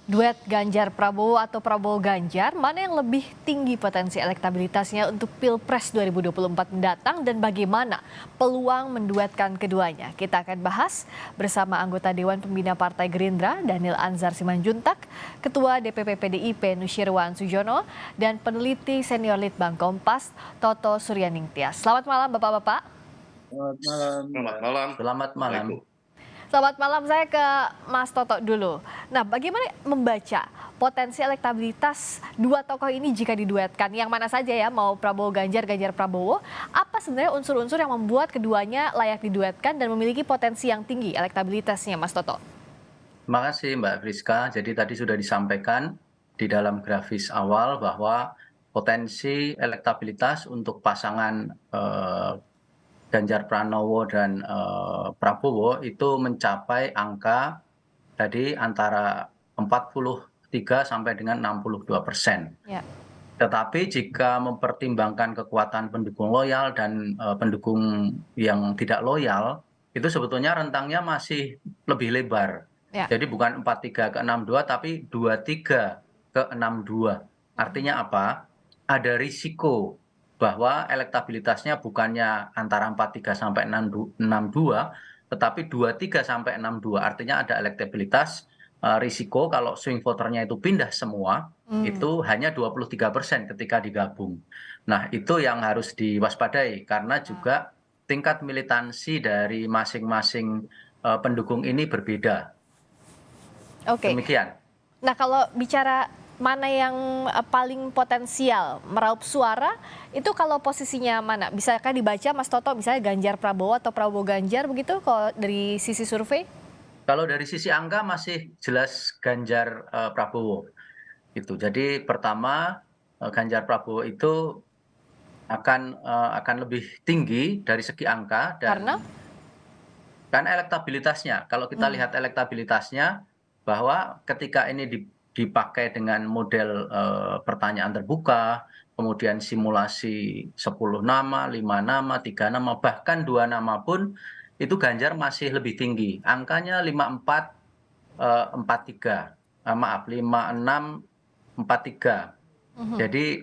Duet Ganjar Prabowo atau Prabowo Ganjar, mana yang lebih tinggi potensi elektabilitasnya untuk Pilpres 2024 mendatang dan bagaimana peluang menduetkan keduanya? Kita akan bahas bersama anggota Dewan Pembina Partai Gerindra, Daniel Anzar Simanjuntak, Ketua DPP PDIP Nusyirwan Sujono, dan peneliti senior Litbang Kompas, Toto Suryaningtyas. Selamat malam Bapak-Bapak. Selamat malam. Selamat malam. Selamat malam. Selamat malam, saya ke Mas Toto dulu. Nah, bagaimana membaca potensi elektabilitas dua tokoh ini jika diduetkan? Yang mana saja ya, mau Prabowo Ganjar, Ganjar Prabowo. Apa sebenarnya unsur-unsur yang membuat keduanya layak diduetkan dan memiliki potensi yang tinggi elektabilitasnya, Mas Toto? Terima kasih Mbak Friska. Jadi tadi sudah disampaikan di dalam grafis awal bahwa potensi elektabilitas untuk pasangan Ganjar Pranowo dan Prabowo itu mencapai angka tadi antara 43 sampai dengan 62%. Ya. Tetapi jika mempertimbangkan kekuatan pendukung loyal dan pendukung yang tidak loyal, itu sebetulnya rentangnya masih lebih lebar. Ya. Jadi bukan 43 ke 62, tapi 23 ke 62. Artinya apa? Ada risiko bahwa elektabilitasnya bukannya antara 43 sampai 62, tetapi 23 sampai 62. Artinya ada elektabilitas risiko kalau swing voternya itu pindah semua, itu hanya 23% ketika digabung. Nah, itu yang harus diwaspadai karena juga tingkat militansi dari masing-masing pendukung ini berbeda. Oke. Demikian. Nah, kalau bicara mana yang paling potensial meraup suara, itu kalau posisinya mana? Bisakah dibaca Mas Toto misalnya Ganjar Prabowo atau Prabowo Ganjar begitu kalau dari sisi survei? Kalau dari sisi angka masih jelas Ganjar Prabowo. Jadi pertama Ganjar Prabowo itu akan lebih tinggi dari segi angka Karena? dan elektabilitasnya. Kalau kita lihat elektabilitasnya bahwa ketika ini dipakai dengan model pertanyaan terbuka, kemudian simulasi 10 nama, 5 nama, 3 nama, bahkan 2 nama pun itu Ganjar masih lebih tinggi. Angkanya 54, 43. Maaf, 56, 43. Jadi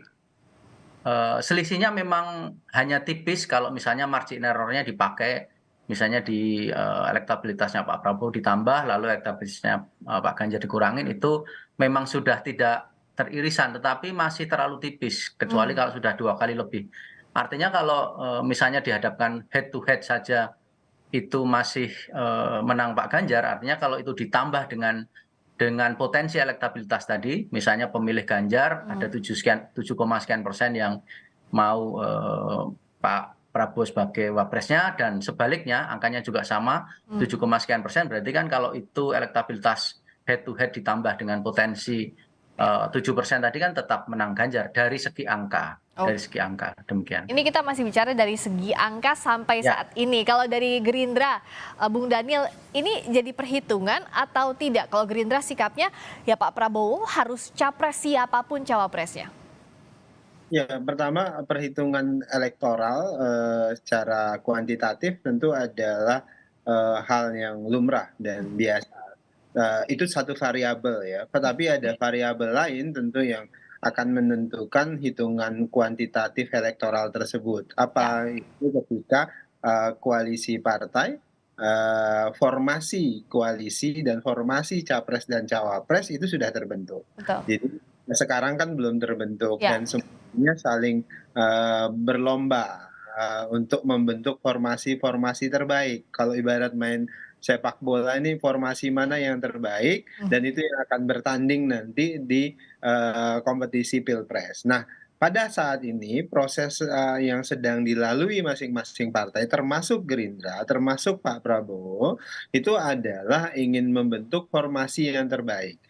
selisihnya memang hanya tipis kalau misalnya margin error-nya dipakai misalnya di elektabilitasnya Pak Prabowo ditambah lalu elektabilitasnya Pak Ganjar dikurangin, itu memang sudah tidak teririsan, tetapi masih terlalu tipis kecuali kalau sudah 2 kali lebih. Artinya kalau misalnya dihadapkan head to head saja itu masih menang Pak Ganjar, artinya kalau itu ditambah dengan potensi elektabilitas tadi, misalnya pemilih Ganjar ada 7,sekian% yang mau Pak Prabowo sebagai wapresnya, dan sebaliknya angkanya juga sama 7,sekian%. Berarti kan kalau itu elektabilitas head to head ditambah dengan potensi 7% tadi kan tetap menang Ganjar dari segi angka. Dari segi angka, demikian. Ini kita masih bicara dari segi angka sampai saat ini. Kalau dari Gerindra, Bung Daniel, ini jadi perhitungan atau tidak? Kalau Gerindra sikapnya, ya Pak Prabowo harus capres siapapun cawapresnya. Ya, pertama perhitungan elektoral secara kuantitatif tentu adalah hal yang lumrah dan biasa. Itu satu variabel ya, tetapi ada variabel lain tentu yang akan menentukan hitungan kuantitatif elektoral tersebut. Apa itu ketika koalisi partai, formasi koalisi dan formasi capres dan cawapres itu sudah terbentuk. Betul. Jadi sekarang kan belum terbentuk Ya. dan semuanya saling berlomba untuk membentuk formasi-formasi terbaik. Kalau ibarat main sepak bola ini formasi mana yang terbaik dan itu yang akan bertanding nanti di kompetisi Pilpres. Nah, pada saat ini proses yang sedang dilalui masing-masing partai termasuk Gerindra, termasuk Pak Prabowo, itu adalah ingin membentuk formasi yang terbaik.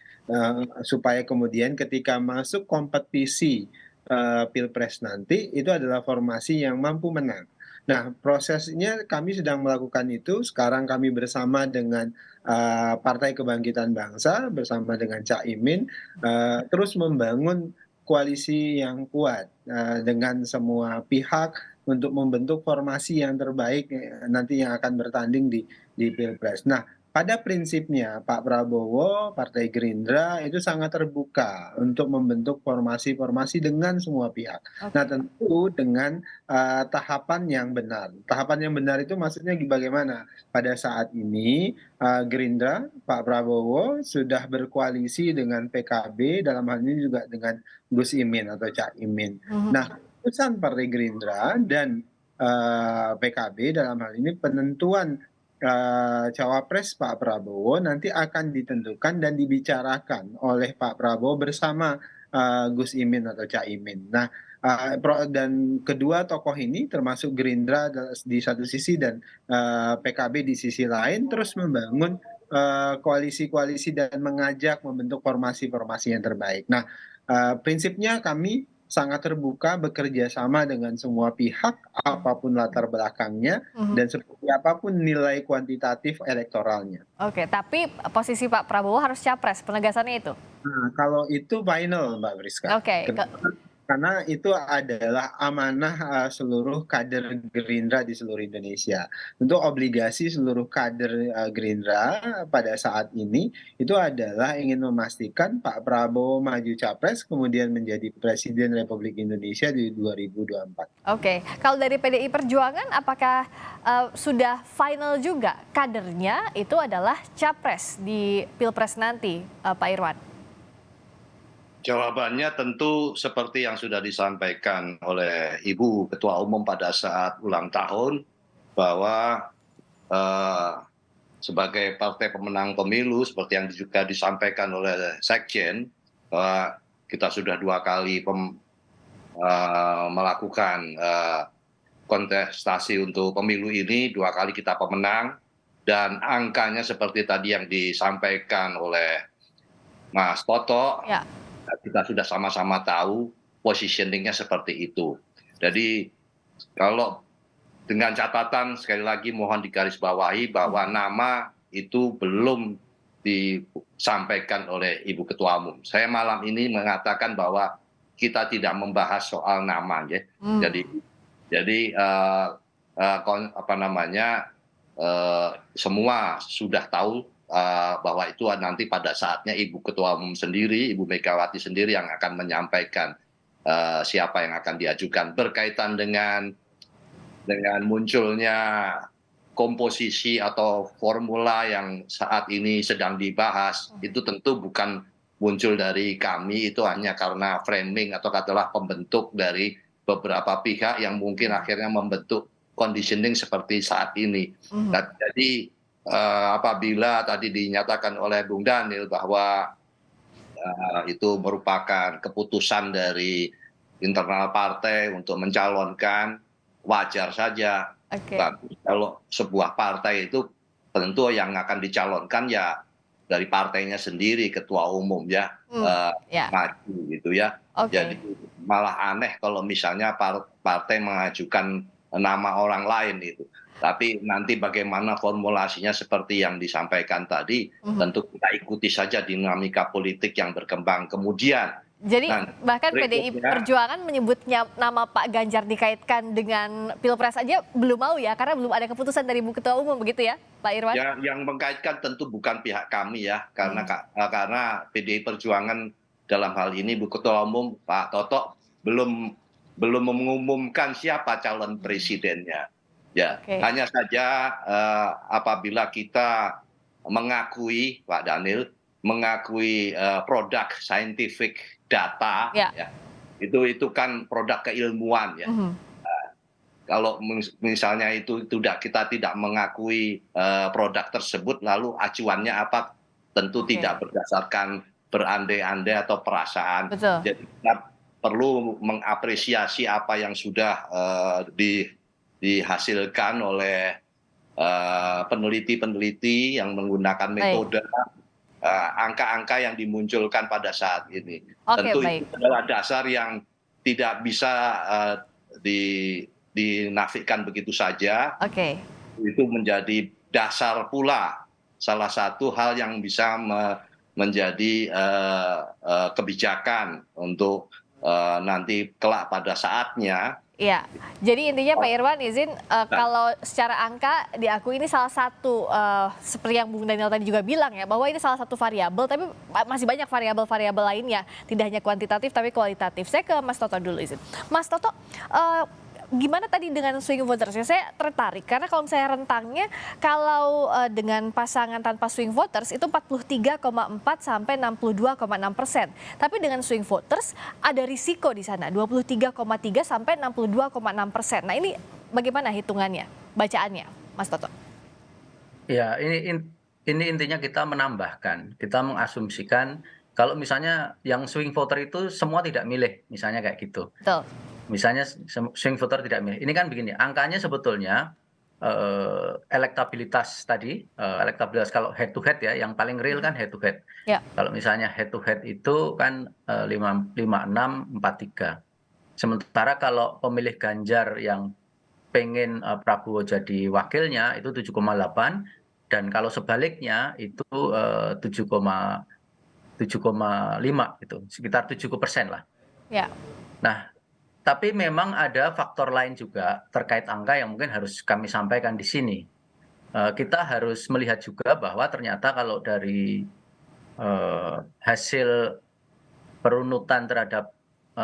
Supaya kemudian ketika masuk kompetisi Pilpres nanti itu adalah formasi yang mampu menang. Nah, prosesnya kami sedang melakukan itu. Sekarang kami bersama dengan Partai Kebangkitan Bangsa, bersama dengan Cak Imin, terus membangun koalisi yang kuat dengan semua pihak untuk membentuk formasi yang terbaik nanti yang akan bertanding di Pilpres. Nah, pada prinsipnya Pak Prabowo, Partai Gerindra itu sangat terbuka untuk membentuk formasi-formasi dengan semua pihak. Nah, Oke. tentu dengan tahapan yang benar. Tahapan yang benar itu maksudnya bagaimana? Pada saat ini Gerindra, Pak Prabowo sudah berkoalisi dengan PKB, dalam hal ini juga dengan Gus Imin atau Cak Imin. Mhm. Nah, keputusan Partai Gerindra dan PKB dalam hal ini penentuan cawapres Pak Prabowo nanti akan ditentukan dan dibicarakan oleh Pak Prabowo bersama Gus Imin atau Cak Imin. Nah, dan kedua tokoh ini termasuk Gerindra di satu sisi dan PKB di sisi lain terus membangun koalisi-koalisi dan mengajak membentuk formasi-formasi yang terbaik. Nah, prinsipnya kami sangat terbuka bekerja sama dengan semua pihak, apapun latar belakangnya, Mhm. dan seperti apapun nilai kuantitatif elektoralnya. Oke, tapi posisi Pak Prabowo harus capres, penegasannya itu? Nah, kalau itu final, Mbak Friska. Oke, Karena itu adalah amanah seluruh kader Gerindra di seluruh Indonesia. Untuk obligasi seluruh kader Gerindra pada saat ini itu adalah ingin memastikan Pak Prabowo maju capres kemudian menjadi Presiden Republik Indonesia di 2024. oke. Kalau dari PDI Perjuangan, apakah sudah final juga kadernya itu adalah capres di Pilpres nanti, Pak Irwan? Jawabannya tentu seperti yang sudah disampaikan oleh Ibu Ketua Umum pada saat ulang tahun, bahwa eh, sebagai partai pemenang pemilu, seperti yang juga disampaikan oleh Sekjen, bahwa kita sudah 2 kali melakukan kontestasi untuk pemilu ini, 2 kali kita pemenang, dan angkanya seperti tadi yang disampaikan oleh Mas Toto, Ya. kita sudah sama-sama tahu positioningnya seperti itu. Jadi kalau dengan catatan sekali lagi mohon digarisbawahi bahwa nama itu belum disampaikan oleh Ibu Ketua Umum. Saya malam ini mengatakan bahwa kita tidak membahas soal nama, ya. Hmm. Jadi semua sudah tahu bahwa itu nanti pada saatnya Ibu Ketua Umum sendiri, Ibu Megawati sendiri yang akan menyampaikan siapa yang akan diajukan. Berkaitan dengan munculnya komposisi atau formula yang saat ini sedang dibahas, itu tentu bukan muncul dari kami, itu hanya karena framing atau katakanlah pembentuk dari beberapa pihak yang mungkin akhirnya membentuk conditioning seperti saat ini. Jadi apabila tadi dinyatakan oleh Bung Daniel bahwa itu merupakan keputusan dari internal partai untuk mencalonkan, wajar saja. Oke. Kalau sebuah partai itu tentu yang akan dicalonkan ya dari partainya sendiri, ketua umum ya, Ya. maju gitu ya. Oke. Jadi malah aneh kalau misalnya partai mengajukan nama orang lain itu. Tapi nanti bagaimana formulasinya seperti yang disampaikan tadi, tentu kita ikuti saja dinamika politik yang berkembang. Kemudian, Jadi bahkan PDI berikutnya, Perjuangan menyebutnya nama Pak Ganjar dikaitkan dengan Pilpres aja belum mau ya, karena belum ada keputusan dari Ibu Ketua Umum, begitu ya, Pak Irwan? yang mengkaitkan tentu bukan pihak kami ya, karena PDI Perjuangan dalam hal ini Bu Ketua Umum Pak Toto belum mengumumkan siapa calon presidennya. Ya, Oke. hanya saja apabila kita mengakui, Pak Daniel, mengakui produk scientific data, Ya. ya, itu kan produk keilmuan ya. Mhm. Kalau misalnya itu kita tidak mengakui produk tersebut, lalu acuannya apa? Tentu Oke. tidak berdasarkan berandai-andai atau perasaan. Betul. Jadi kita perlu mengapresiasi apa yang sudah dihasilkan oleh peneliti-peneliti yang menggunakan metode angka-angka yang dimunculkan pada saat ini. Oke, Tentu baik. itu adalah dasar yang tidak bisa dinafikan begitu saja. Oke. Itu menjadi dasar pula salah satu hal yang bisa menjadi kebijakan untuk nanti kelak pada saatnya Iya, jadi intinya Pak Irwan izin kalau secara angka diakui ini salah satu seperti yang Bung Daniel tadi juga bilang ya bahwa ini salah satu variabel tapi masih banyak variabel-variabel lainnya tidak hanya kuantitatif tapi kualitatif. Saya ke Mas Toto dulu izin. Mas Toto, gimana tadi dengan swing voters? Saya tertarik karena kalau misalnya rentangnya kalau dengan pasangan tanpa swing voters itu 43,4 sampai 62,6%. Tapi dengan swing voters ada risiko di sana 23,3 sampai 62,6%. Nah ini bagaimana hitungannya, bacaannya, Mas Toto? Ya, ini intinya kita menambahkan, kita mengasumsikan kalau misalnya yang swing voter itu semua tidak milih, misalnya kayak gitu. Betul. Misalnya swing voter tidak milih. Ini kan begini, angkanya sebetulnya elektabilitas tadi, elektabilitas kalau head to head ya, yang paling real kan head to head. Ya. Kalau misalnya head to head itu kan 56-43. Sementara kalau pemilih Ganjar yang pengen Prabowo jadi wakilnya itu 7,8 dan kalau sebaliknya itu 7,5 gitu, sekitar 70% lah. Ya. Nah, tapi memang ada faktor lain juga terkait angka yang mungkin harus kami sampaikan di sini. Kita harus melihat juga bahwa ternyata kalau dari hasil perunutan terhadap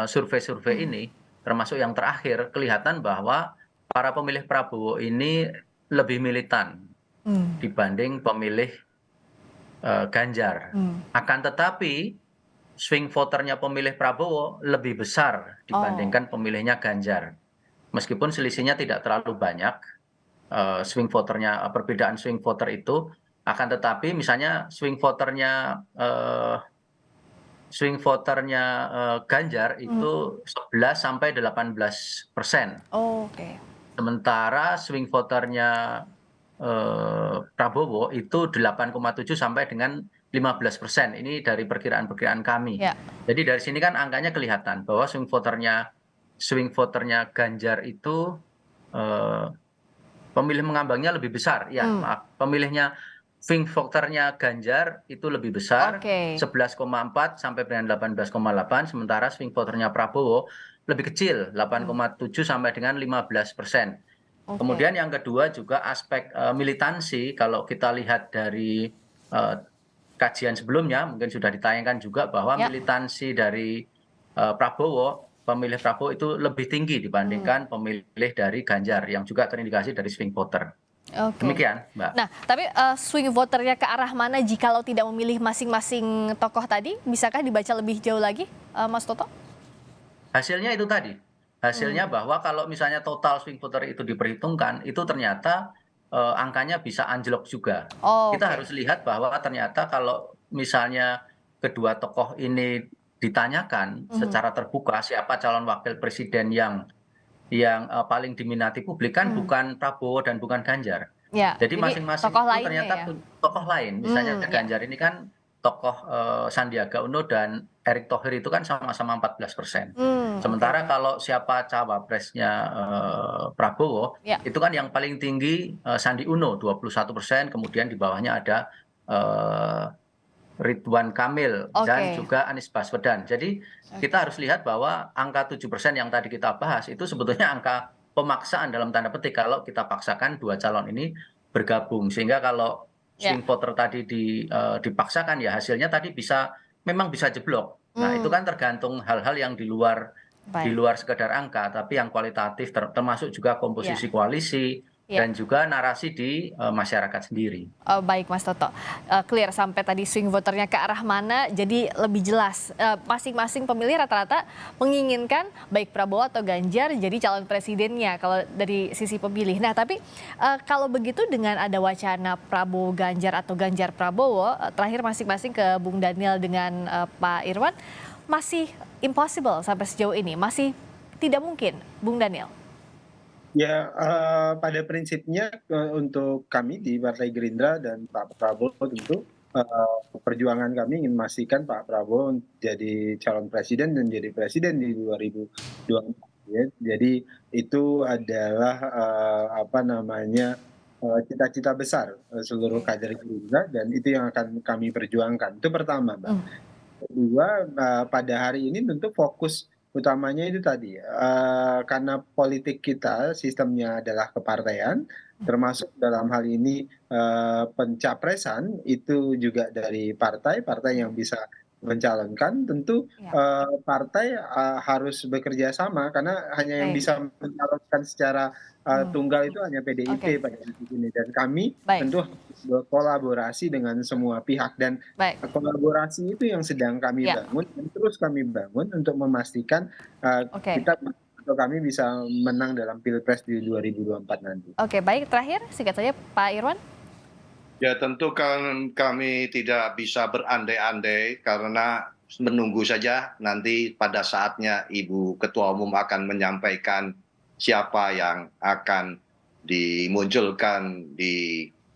survei-survei ini, termasuk yang terakhir, kelihatan bahwa para pemilih Prabowo ini lebih militan dibanding pemilih Ganjar. Akan tetapi swing voternya pemilih Prabowo lebih besar dibandingkan pemilihnya Ganjar. Meskipun selisihnya tidak terlalu banyak, swing voternya, perbedaan swing voter itu, akan tetapi misalnya swing voternya Ganjar itu 11 sampai 18%. Oke. Sementara swing voternya Prabowo itu 8,7 sampai dengan 15%. Ini dari perkiraan-perkiraan kami. Ya. Jadi dari sini kan angkanya kelihatan bahwa swing voternya Ganjar itu pemilih mengambangnya lebih besar. Ya, maaf, swing voternya Ganjar itu lebih besar, 11,4 sampai dengan 18,8, sementara swing voternya Prabowo lebih kecil, 8,7 sampai dengan 15%. Kemudian yang kedua juga aspek militansi, kalau kita lihat dari kajian sebelumnya, mungkin sudah ditayangkan juga bahwa militansi dari pemilih Prabowo itu lebih tinggi dibandingkan pemilih dari Ganjar, yang juga terindikasi dari swing voter. Demikian, Mbak. Nah, tapi swing voternya ke arah mana jikalau tidak memilih masing-masing tokoh tadi? Bisakah dibaca lebih jauh lagi, Mas Toto? Hasilnya itu tadi. Hasilnya bahwa kalau misalnya total swing voter itu diperhitungkan, itu ternyata angkanya bisa anjlok juga. Kita harus lihat bahwa ternyata kalau misalnya kedua tokoh ini ditanyakan secara terbuka siapa calon wakil presiden yang paling diminati publik kan bukan Prabowo dan bukan Ganjar. Ya, jadi masing-masing itu ternyata tokoh lain. Misalnya Ganjar ini kan tokoh Sandiaga Uno dan Erick Thohir itu kan sama-sama 14%. Sementara kalau siapa cawapresnya Prabowo, itu kan yang paling tinggi Sandi Uno 21%, kemudian di bawahnya ada Ridwan Kamil dan juga Anies Baswedan. Jadi kita harus lihat bahwa angka 7% yang tadi kita bahas itu sebetulnya angka pemaksaan dalam tanda petik kalau kita paksakan dua calon ini bergabung. Sehingga kalau swing voter tadi dipaksakan ya hasilnya tadi memang bisa jeblok. Nah itu kan tergantung hal-hal yang di luar sekedar angka, tapi yang kualitatif termasuk juga komposisi koalisi dan juga narasi di masyarakat sendiri. Baik Mas Toto, clear sampai tadi swing voternya ke arah mana, jadi lebih jelas. Masing-masing pemilih rata-rata menginginkan baik Prabowo atau Ganjar jadi calon presidennya kalau dari sisi pemilih. Nah tapi kalau begitu dengan ada wacana Prabowo Ganjar atau Ganjar Prabowo, terakhir masing-masing ke Bung Daniel dengan Pak Irwan, masih impossible sampai sejauh ini, masih tidak mungkin, Bung Daniel? Ya, pada prinsipnya untuk kami di Partai Gerindra dan Pak Prabowo tentu perjuangan kami ingin memastikan Pak Prabowo jadi calon presiden dan jadi presiden di 2024. Ya. Jadi itu adalah cita-cita besar seluruh kader Gerindra dan itu yang akan kami perjuangkan. Itu pertama, Mbak. Kedua, pada hari ini tentu fokus utamanya itu tadi, karena politik kita sistemnya adalah kepartaian, termasuk dalam hal ini, pencapresan itu juga dari partai, partai yang bisa mencalonkan, tentu, Ya, partai, harus bekerja sama karena hanya yang baik. bisa mencalonkan secara, Hmm, tunggal itu hanya PDIP oke, pada titik ini dan kami baik, tentu harus berkolaborasi dengan semua pihak dan baik. kolaborasi itu yang sedang kami Ya, bangun dan terus kami bangun untuk memastikan, oke. kita atau kami bisa menang dalam Pilpres di 2024 nanti. Oke, baik. Terakhir, singkat saja Pak Irwan. Ya tentu kan kami tidak bisa berandai-andai karena menunggu saja nanti pada saatnya Ibu Ketua Umum akan menyampaikan siapa yang akan dimunculkan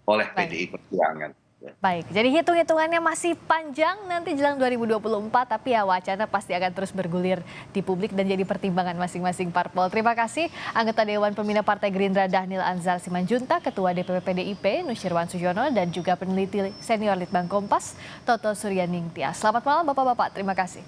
oleh Baik. PDI Perjuangan. Ya. Baik, jadi hitung-hitungannya masih panjang nanti jelang 2024, tapi ya wacana pasti akan terus bergulir di publik dan jadi pertimbangan masing-masing parpol. Terima kasih anggota Dewan Pembina Partai Gerindra Dhanil Anzar Simanjuntak, Ketua DPP PDIP Nusyirwan Sujono, dan juga peneliti senior Litbang Kompas Toto Suryaningtyas. Selamat malam Bapak-Bapak, terima kasih.